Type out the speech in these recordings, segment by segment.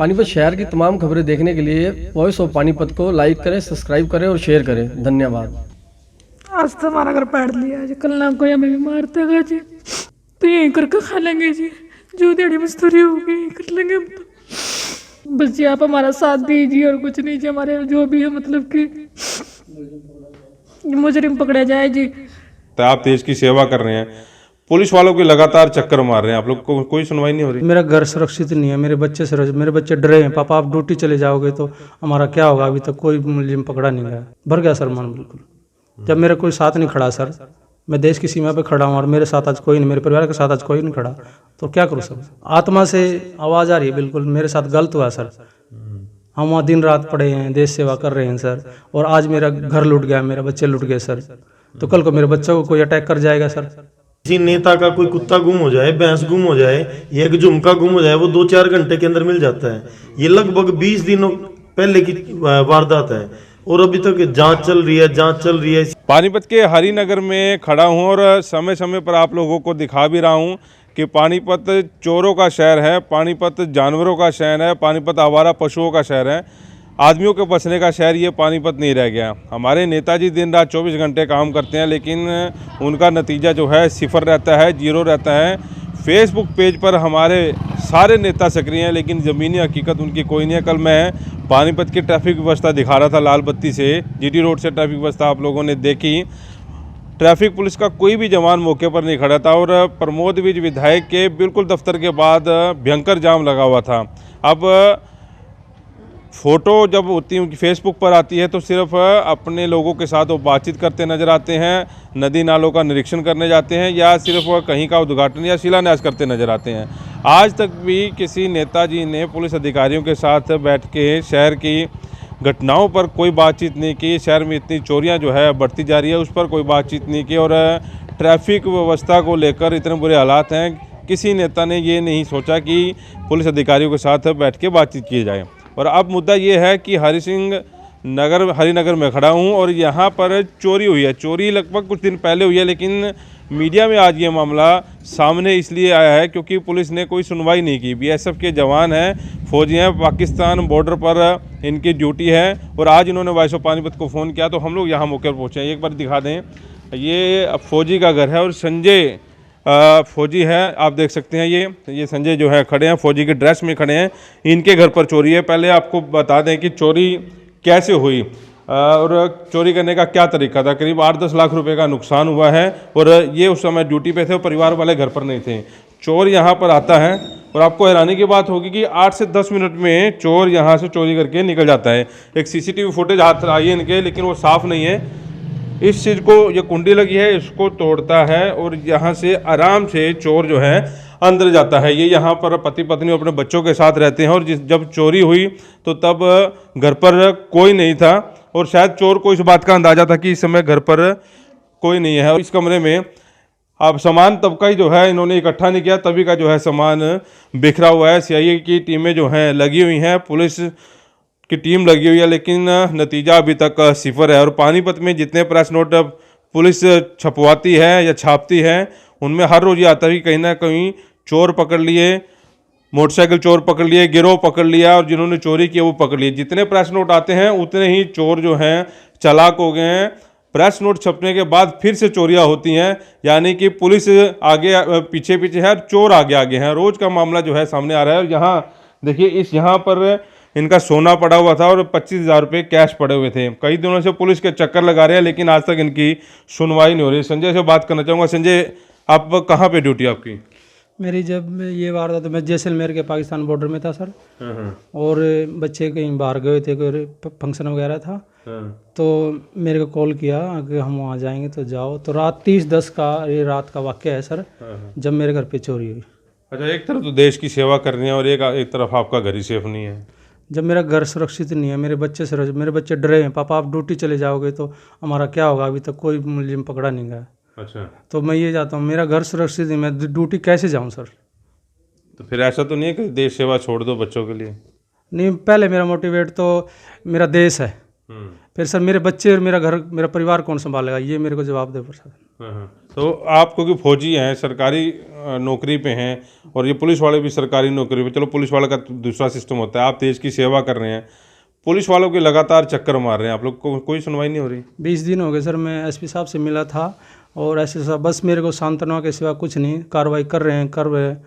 पानीपत शहर की तमाम खबरें देखने के लिए वॉइस ऑफ पानीपत को लाइक करें, सब्सक्राइब करें और शेयर करें। धन्यवाद। आज तो हमारा घर पाड़ लिया जी, कल ना कोई हमें भी मारता है जी, तो यहीं करके खा लेंगे जी, जो दिहाड़ी मजदूरी होगी यहीं कर लेंगे हम तो। बस जी आप हमारा साथ दीजिए और कुछ नहीं जी, हमारे जो भी है मतलब कि मुजरिम पकड़ा जाए जी। तो आप देश की सेवा कर रहे हैं, पुलिस वालों के लगातार चक्कर मार रहे हैं, आप लोग को कोई सुनवाई नहीं हो रही। मेरा घर सुरक्षित नहीं है, मेरे बच्चे सुरक्षित, मेरे बच्चे डरे हैं, पापा आप ड्यूटी चले जाओगे तो हमारा क्या होगा। अभी तक कोई मुलजिम पकड़ा नहीं गया, भर गया सर मन बिल्कुल। जब मेरा कोई साथ नहीं खड़ा सर, मैं देश की सीमा पे खड़ा हूँ और मेरे साथ आज कोई नहीं, मेरे परिवार के साथ आज कोई नहीं खड़ा, तो क्या करूँ सर। आत्मा से आवाज़ आ रही है बिल्कुल, मेरे साथ गलत हुआ सर। हम वहाँ दिन रात पड़े हैं, देश सेवा कर रहे हैं सर, और आज मेरा घर लूट गया, मेरे बच्चे लूट गए सर, तो कल को मेरे बच्चों को कोई अटैक कर जाएगा सर। किसी नेता का कोई कुत्ता गुम हो जाए, भैंस गुम हो जाए, या एक झुमका गुम हो जाए, वो 2-4 घंटे के अंदर मिल जाता है। ये लगभग 20 दिनों पहले की वारदात है और अभी तक जांच चल रही है। पानीपत के हरिनगर में खड़ा हूं और समय समय पर आप लोगों को दिखा भी रहा हूं कि पानीपत चोरों का शहर है, पानीपत जानवरों का शहर है, पानीपत आवारा पशुओं का शहर है, आदमियों के बसने का शहर ये पानीपत नहीं रह गया। हमारे नेताजी दिन रात 24 घंटे काम करते हैं, लेकिन उनका नतीजा जो है सिफर रहता है, जीरो रहता है। फेसबुक पेज पर हमारे सारे नेता सक्रिय हैं, लेकिन ज़मीनी हकीकत उनकी कोई नहीं है। कल मैं पानीपत की ट्रैफिक व्यवस्था दिखा रहा था, लाल बत्ती से जीटी रोड से ट्रैफिक व्यवस्था आप लोगों ने देखी। ट्रैफिक पुलिस का कोई भी जवान मौके पर नहीं खड़ा था और प्रमोद विज विधायक के बिल्कुल दफ्तर के बाद भयंकर जाम लगा हुआ था। अब फ़ोटो जब होती है उनकी फेसबुक पर आती है तो सिर्फ अपने लोगों के साथ वो बातचीत करते नज़र आते हैं, नदी नालों का निरीक्षण करने जाते हैं, या सिर्फ कहीं का उद्घाटन या शिलान्यास करते नज़र आते हैं। आज तक भी किसी नेताजी ने पुलिस अधिकारियों के साथ बैठ के शहर की घटनाओं पर कोई बातचीत नहीं की। शहर में इतनी चोरियां जो है बढ़ती जा रही है, उस पर कोई बातचीत नहीं की, और ट्रैफिक व्यवस्था को लेकर इतने बुरे हालात हैं, किसी नेता ने ये नहीं सोचा कि पुलिस अधिकारियों के साथ बैठ के बातचीत की जाए। और अब मुद्दा ये है कि हरिनगर में खड़ा हूँ और यहाँ पर चोरी हुई है। चोरी लगभग कुछ दिन पहले हुई है, लेकिन मीडिया में आज ये मामला सामने इसलिए आया है क्योंकि पुलिस ने कोई सुनवाई नहीं की। बीएसएफ के जवान हैं, फौजी हैं, पाकिस्तान बॉर्डर पर इनकी ड्यूटी है, और आज इन्होंने वॉइस ऑफ पानीपत को फ़ोन किया तो हम लोग यहाँ मौके पर पहुँचे हैं। एक बार दिखा दें, ये फौजी का घर है और संजय फौजी है, आप देख सकते हैं। ये संजय जो है खड़े हैं, फौजी के ड्रेस में खड़े हैं, इनके घर पर चोरी है। पहले आपको बता दें कि चोरी कैसे हुई और चोरी करने का क्या तरीका था। करीब 8-10 लाख रुपए का नुकसान हुआ है और ये उस समय ड्यूटी पे थे और परिवार वाले घर पर नहीं थे। चोर यहाँ पर आता है और आपको हैरानी की बात होगी कि 8 से 10 मिनट में चोर यहाँ से चोरी करके निकल जाता है। एक सीसीटीवी फुटेज हाथ आई है इनके, लेकिन वो साफ़ नहीं है। इस चीज़ को, ये कुंडी लगी है, इसको तोड़ता है और यहाँ से आराम से चोर जो है अंदर जाता है। ये यहाँ पर पति पत्नी अपने बच्चों के साथ रहते हैं और जब चोरी हुई तो तब घर पर कोई नहीं था और शायद चोर को इस बात का अंदाज़ा था कि इस समय घर पर कोई नहीं है। और इस कमरे में अब सामान तबका ही जो है इन्होंने इकट्ठा नहीं किया, तभी का जो है सामान बिखरा हुआ है। सीआईए की टीमें जो हैं लगी हुई हैं, पुलिस की टीम लगी हुई है, लेकिन नतीजा अभी तक सिफर है। और पानीपत में जितने प्रेस नोट पुलिस छपवाती है या छापती है, उनमें हर रोज़ ये आता है कि कहीं ना कहीं चोर पकड़ लिए, मोटरसाइकिल चोर पकड़ लिए, गिरोह पकड़ लिया और जिन्होंने चोरी की वो पकड़ लिए। जितने प्रेस नोट आते हैं उतने ही चोर जो हैं चालाक हो गए हैं। प्रेस नोट छपने के बाद फिर से चोरियां होती हैं, यानी कि पुलिस आगे पीछे पीछे है, चोर आगे आगे हैं। रोज़ का मामला जो है सामने आ रहा है। और यहाँ देखिए, यहाँ पर इनका सोना पड़ा हुआ था और 25,000 रुपये कैश पड़े हुए थे। कई दिनों से पुलिस के चक्कर लगा रहे हैं, लेकिन आज तक इनकी सुनवाई नहीं हो रही। संजय से बात करना चाहूँगा। संजय, आप कहाँ पे ड्यूटी आपकी? मेरी जब ये वारदात, मैं जैसलमेर के पाकिस्तान बॉर्डर में था सर, और बच्चे कहीं बाहर गए थे, कोई फंक्शन वगैरह था, तो मेरे को कॉल किया कि हम वहाँ जाएंगे तो जाओ। तो रात 30-10 का ये रात का वाक़या है सर, जब मेरे घर पे चोरी हुई। अच्छा, एक तरफ तो देश की सेवा करनी है और एक तरफ आपका घर ही सेफ नहीं है। जब मेरा घर सुरक्षित नहीं है, मेरे बच्चे सुरक्षित, मेरे बच्चे डरे हैं, पापा आप ड्यूटी चले जाओगे तो हमारा क्या होगा। अभी तक कोई मुलजिम पकड़ा नहीं गया। अच्छा, तो मैं ये चाहता हूँ, मेरा घर सुरक्षित नहीं, मैं ड्यूटी कैसे जाऊँ सर। तो फिर ऐसा तो नहीं है कि देश सेवा छोड़ दो बच्चों के लिए? नहीं, पहले मेरा मोटिवेट तो मेरा देश है, फिर सर मेरे बच्चे और मेरा घर, मेरा परिवार कौन संभालेगा, ये मेरे को जवाब दे प्रशासन। तो आप क्योंकि फौजी हैं, सरकारी नौकरी पे हैं, और ये पुलिस वाले भी सरकारी नौकरी पे, चलो पुलिस वाले का तो दूसरा सिस्टम होता है, आप देश की सेवा कर रहे हैं, पुलिस वालों के लगातार चक्कर मार रहे हैं आप लोग को, कोई सुनवाई नहीं हो रही? 20 दिन हो गए सर, मैं एसपी साहब से मिला था और ऐसे साहब बस मेरे को सांत्वना के सिवा कुछ नहीं, कार्रवाई कर रहे हैं।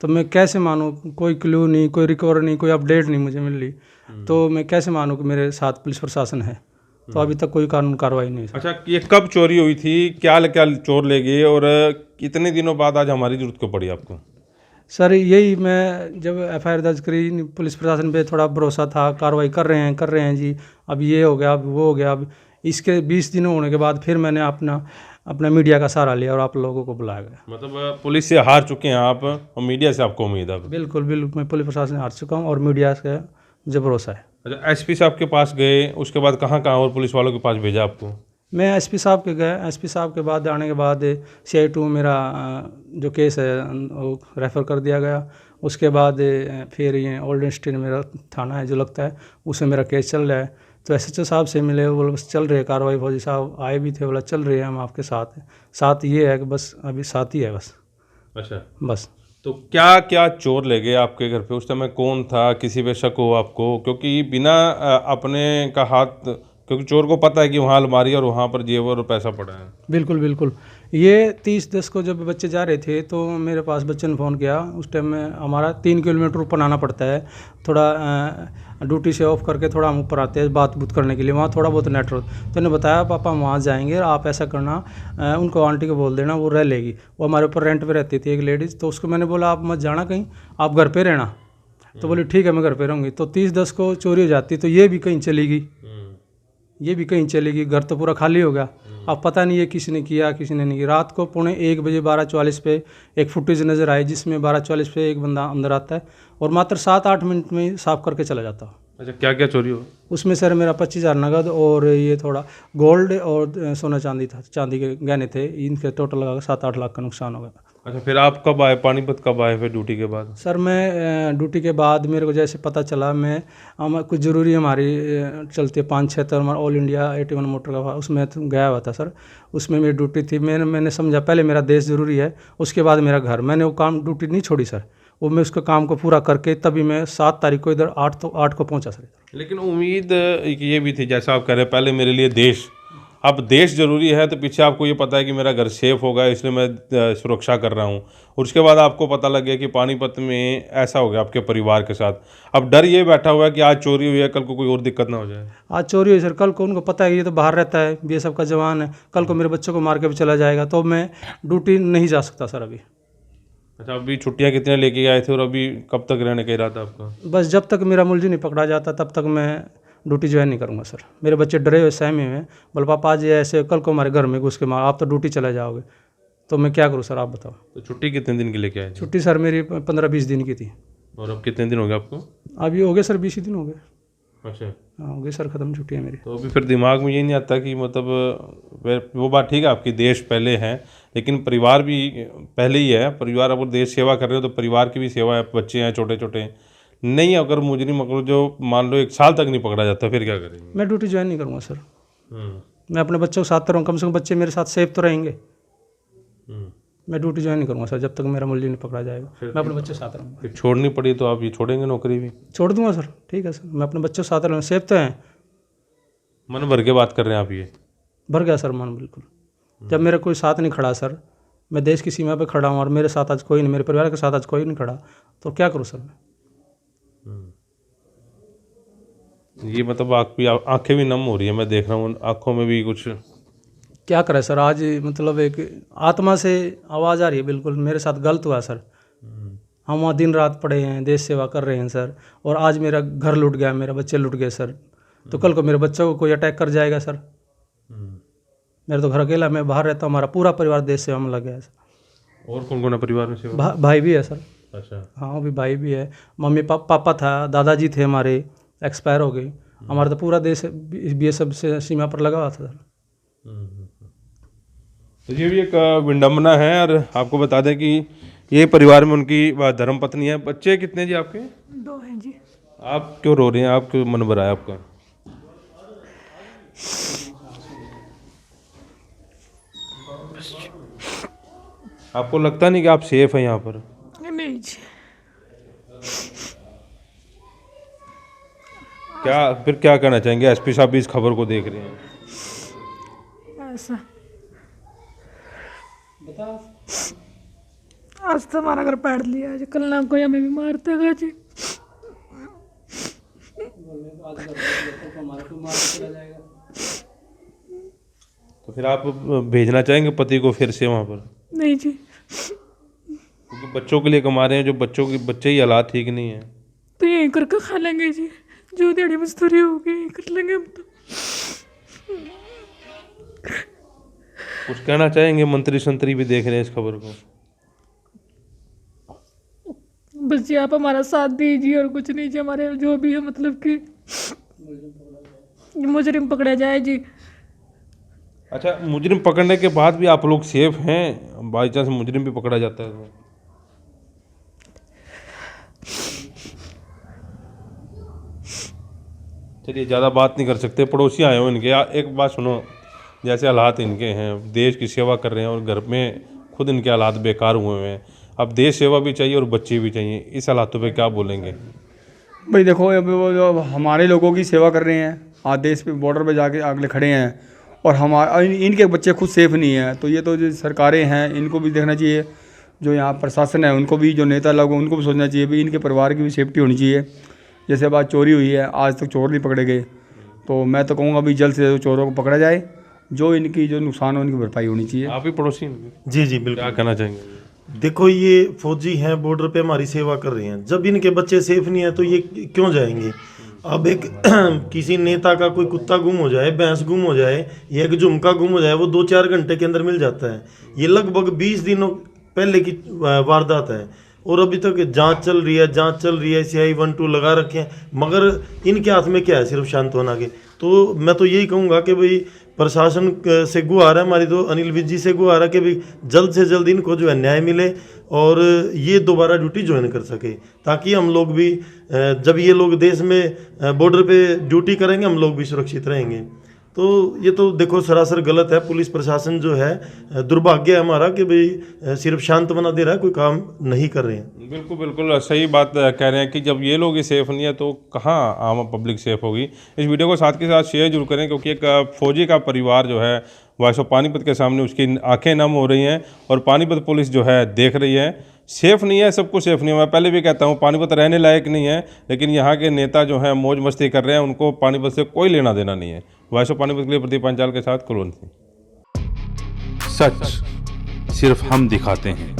तो मैं कैसे मानूँ, कोई क्लू नहीं, कोई रिकवर नहीं, कोई अपडेट नहीं मुझे मिल रही, तो मैं कैसे मानूँ कि मेरे साथ पुलिस प्रशासन है? तो अभी तक कोई कानून कार्रवाई नहीं है। अच्छा, ये कब चोरी हुई थी, क्या क्या चोर ले गए, और कितने दिनों बाद आज हमारी जरूरत क्यों पड़ी आपको? सर यही, मैं जब एफआईआर दर्ज करी, पुलिस प्रशासन पे थोड़ा भरोसा था, कार्रवाई कर रहे हैं जी, अब ये हो गया, अब वो हो गया, अब इसके 20 दिन होने के बाद फिर मैंने अपना मीडिया का सहारा लिया और आप लोगों को बुलाया गया। मतलब पुलिस से हार चुके हैं आप, और मीडिया से आपको उम्मीद है? बिल्कुल, मैं पुलिस प्रशासन से हार चुका हूँ और मीडिया से मुझे भरोसा है। अच्छा, एसपी साहब के पास गए, उसके बाद कहाँ कहाँ और पुलिस वालों के पास भेजा आपको? मैं एसपी साहब के गए, एसपी साहब के बाद आने के बाद CI2 मेरा जो केस है वो रेफ़र कर दिया गया। उसके बाद फिर ये ओल्ड स्टेट मेरा थाना है जो लगता है, उसमें मेरा केस चल रहा है। तो SHO साहब से मिले, बोले बस चल रही है कार्रवाई, फौजी साहब आए भी थे, बोला चल रही है, हम आपके साथ हैं। साथ ये है कि बस अभी साथ ही है बस। अच्छा, बस। तो क्या क्या चोर ले गए आपके घर पे? उस समय कौन था, किसी पे शक हो आपको? क्योंकि बिना अपने का हाथ, क्योंकि चोर को पता है कि वहाँ अलमारी और वहाँ पर जेवर और पैसा पड़ा है। बिल्कुल। ये 30/10 को जब बच्चे जा रहे थे तो मेरे पास बच्चे ने फ़ोन किया। उस टाइम में हमारा 3 किलोमीटर ऊपर आना पड़ता है, थोड़ा ड्यूटी से ऑफ करके थोड़ा हम ऊपर आते हैं बात करने के लिए, वहाँ थोड़ा बहुत नेटवर्क। तो उन्होंने बताया पापा हम वहाँ जाएंगे, आप ऐसा करना, उनको आंटी को बोल देना, वो रह लेगी। वो हमारे ऊपर रेंट पे रहती थी एक लेडीज़, तो उसको मैंने बोला आप मत जाना कहीं, आप घर पे रहना। तो बोली ठीक है मैं घर पे रहूँगी। तो 30/10 को चोरी हो जाती, तो ये भी कहीं चली गई, घर तो पूरा खाली हो गया। अब पता नहीं ये किसी ने किया, किसी ने नहीं किया। रात को 1:45 बजे 12:44 पे एक फुटेज नज़र आई, जिसमें 12:44 पे एक बंदा अंदर आता है और मात्र 7-8 मिनट में साफ करके चला जाता है। अच्छा, क्या क्या चोरी हो? उसमें सर मेरा 25,000 नगद और ये थोड़ा गोल्ड और सोना चांदी था, चांदी के गहने थे, इनके टोटल लगा 7-8 लाख का नुकसान हो गया। अच्छा, फिर आप कब आए पानीपत, कब आए फिर ड्यूटी के बाद? सर मैं ड्यूटी के बाद मेरे को जैसे पता चला, मैं कुछ ज़रूरी हमारी चलती है 5-6 तो हमारा ऑल इंडिया 81 मोटर का, उसमें गया हुआ था सर। उसमें मेरी ड्यूटी थी, मैंने समझा पहले मेरा देश ज़रूरी है, उसके बाद मेरा घर। मैंने वो काम ड्यूटी नहीं छोड़ी सर, वो मैं उसके काम को पूरा करके तभी मैं 7 तारीख को इधर 8 को पहुंचा सर। लेकिन उम्मीद ये भी थी, जैसा आप कह रहे हैं, पहले मेरे लिए देश, अब देश ज़रूरी है, तो पीछे आपको ये पता है कि मेरा घर सेफ होगा, इसलिए मैं सुरक्षा कर रहा हूँ। और उसके बाद आपको पता लग गया कि पानीपत में ऐसा हो गया आपके परिवार के साथ। अब डर ये बैठा हुआ है कि आज चोरी हुई है, कल को कोई और दिक्कत ना हो जाए। आज चोरी हुई सर, कल को उनको पता है कि ये तो बाहर रहता है, BSF का जवान है, कल को मेरे बच्चों को मार के भी चला जाएगा, तो मैं ड्यूटी नहीं जा सकता सर अभी। अच्छा, अभी छुट्टियाँ कितने लेके आए थे और अभी कब तक रहने का इरादा आपका? बस जब तक मेरा मुलजिम नहीं पकड़ा जाता तब तक मैं ड्यूटी ज्वाइन नहीं करूँगा सर। मेरे बच्चे डरे हुए सहमे हुए हैं, बोले पापा आज ये ऐसे कल को हमारे घर में घुस के मार, आप तो ड्यूटी चला जाओगे, तो मैं क्या करूँ सर आप बताओ। तो छुट्टी कितने दिन की लेके आए थे? छुट्टी सर मेरी 15-20 दिन की थी। और अब कितने दिन हो गए आपको? अभी हो गए सर 20 दिन हो गए। अच्छा, हाँ हो गई सर, ख़त्म छुट्टी है मेरी। तो अभी फिर दिमाग में ये नहीं आता कि मतलब वो बात ठीक है आपकी, देश पहले है, लेकिन परिवार भी पहले ही है। परिवार, अगर देश सेवा कर रहे हो तो परिवार की भी सेवा है, बच्चे हैं छोटे छोटे। नहीं, अगर मुजरिम अगर जो मान लो 1 साल तक नहीं पकड़ा जाता, फिर क्या करेंगे? मैं ड्यूटी ज्वाइन नहीं करूँगा सर। मैं अपने बच्चों के साथ रहूँ, कम से कम बच्चे मेरे साथ सेफ तो रहेंगे। मैं ड्यूटी ज्वाइन नहीं करूँगा सर जब तक मेरा मुलजिम नहीं पकड़ा जाएगा। मैं अपने बच्चों के साथ रहूँगा। फिर छोड़नी पड़ी तो आप ये छोड़ेंगे नौकरी भी? छोड़ दूंगा सर, ठीक है सर, मैं अपने बच्चों के साथ रहूँगा, सेफ तो हैं। मन भर के बात कर रहे हैं आप ये? भर गया सर मन बिल्कुल। जब मेरा कोई साथ नहीं खड़ा सर, मैं देश की सीमा पे खड़ा हूँ और मेरे साथ आज कोई नहीं, मेरे परिवार के साथ आज कोई नहीं खड़ा, तो क्या करूँ सर मैं? ये मतलब आपकी आंखें भी नम हो रही है, मैं देख रहा हूँ आंखों में भी कुछ। क्या करें सर, आज मतलब एक आत्मा से आवाज़ आ रही है, बिल्कुल मेरे साथ गलत हुआ सर। हम वहाँ दिन रात पड़े हैं, देश सेवा कर रहे हैं सर, और आज मेरा घर लूट गया, मेरे बच्चे लूट गए सर। तो कल को मेरे बच्चों को कोई अटैक कर जाएगा सर। मेरा तो घर अकेला, मैं बाहर रहता हूँ, हमारा पूरा परिवार देश सेवा में लग गया है सर। और कौन कौन है परिवार में सेवा? भाई भी है सर। अच्छा, हाँ अभी भाई भी है, मम्मी पापा था, दादाजी थे हमारे, एक्सपायर हो गए। हमारा तो पूरा देश BSF से सीमा पर लगा हुआ था सर। तो ये भी एक विडम्बना है। और आपको बता दें कि ये परिवार में उनकी धर्मपत्नी है। बच्चे कितने जी आपके? 2 हैं जी। आप क्यों रो रहे हैं, आप क्यों मन भरा है आपका? आपको लगता नहीं कि आप सेफ हैं यहाँ पर? नहीं जी। क्या कहना चाहेंगे? एसपी साहब भी इस खबर को देख रहे हैं। ऐसा आज तो हमारा घर पैर लिया जी, कल ना कोई हमें भी मारता है जी। तो फिर आप भेजना चाहेंगे पति को फिर से वहाँ पर? नहीं जी। क्योंकि बच्चों के लिए कमा रहे हैं, जो बच्चे ही हालात ठीक नहीं है। तो यहीं करके खा लेंगे जी, जो दिहाड़ी मजदूरी होगी यहीं कर लेंगे हम तो। कुछ कहना चाहेंगे? मंत्री संतरी भी देख रहे हैं इस खबर को। बस जी आप हमारा साथ दीजिए और कुछ नहीं जी, हमारे जो भी है मतलब कि मुजरिम पकड़ा जाए जी। अच्छा, मुजरिम पकड़ने के बाद भी आप लोग सेफ हैं? बाई चांस मुजरिम भी पकड़ा जाता है तो? चलिए, ज़्यादा बात नहीं कर सकते, पड़ोसी आए हो इनके। एक बात सुनो, जैसे हालात इनके हैं, देश की सेवा कर रहे हैं और घर में खुद इनके हालात बेकार हुए हुए हैं, अब देश सेवा भी चाहिए और बच्चे भी चाहिए, इस हालातों पे क्या बोलेंगे? भाई देखो, अब वो जो हमारे लोगों की सेवा कर रहे हैं, आज देश पे बॉर्डर पे जाके अगले खड़े हैं और इनके बच्चे खुद सेफ नहीं हैं, तो ये तो जो सरकारें हैं इनको भी देखना चाहिए, जो यहाँ प्रशासन है उनको भी, जो नेता लोग उनको भी सोचना चाहिए भी इनके परिवार की भी सेफ्टी होनी चाहिए। जैसे अब आज चोरी हुई है, आज तक चोर नहीं पकड़े गए, तो मैं तो कहूँगा भी जल्द से जल्द चोरों को पकड़ा जाए, जो इनकी जो नुकसान हो उनकी भरपाई होनी चाहिए। आप ही पड़ोसी हैं? जी जी बिल्कुल। क्या कहना चाहेंगे? देखो, ये फौजी हैं, बॉर्डर पे हमारी सेवा कर रहे हैं, जब इनके बच्चे सेफ नहीं है तो ये क्यों जाएंगे? अब एक किसी नेता का कोई कुत्ता गुम हो जाए, भैंस गुम हो जाए या एक झुमका गुम हो जाए, वो 2-4 घंटे के अंदर मिल जाता है। ये लगभग 20 दिनों पहले की वारदात है और अभी तक जांच चल रही है, CI 1-2 लगा रखे हैं, मगर इनके हाथ में क्या है? सिर्फ शांत होना के। तो मैं तो यही कहूँगा कि भाई प्रशासन से गुहार है हमारी, तो अनिल विज जी से गुहार है कि भाई जल्द से जल्द इनको जो है न्याय मिले और ये दोबारा ड्यूटी ज्वाइन कर सके, ताकि हम लोग भी जब ये लोग देश में बॉर्डर पे ड्यूटी करेंगे हम लोग भी सुरक्षित रहेंगे। तो ये तो देखो सरासर गलत है। पुलिस प्रशासन जो है, दुर्भाग्य है हमारा कि भाई सिर्फ शांत बना दे रहा है, कोई काम नहीं कर रहे हैं। बिल्कुल बिल्कुल सही बात कह रहे हैं कि जब ये लोग ही सेफ़ नहीं है तो कहाँ आम पब्लिक सेफ़ होगी। इस वीडियो को साथ के साथ शेयर जरूर करें, क्योंकि एक फौजी का परिवार जो है वॉइस ऑफ पानीपत के सामने उसकी आंखें नम हो रही हैं और पानीपत पुलिस जो है देख रही है। सेफ़ नहीं है, सब कुछ सेफ़ नहीं है। मैं पहले भी कहता हूँ पानीपत रहने लायक नहीं है, लेकिन यहाँ के नेता जो हैं मौज मस्ती कर रहे हैं, उनको पानीपत से कोई लेना देना नहीं है। वॉइस ऑफ पानीपत के लिए प्रदीप पंचाल के साथ कुलवंत सिंह। सच सिर्फ हम दिखाते हैं।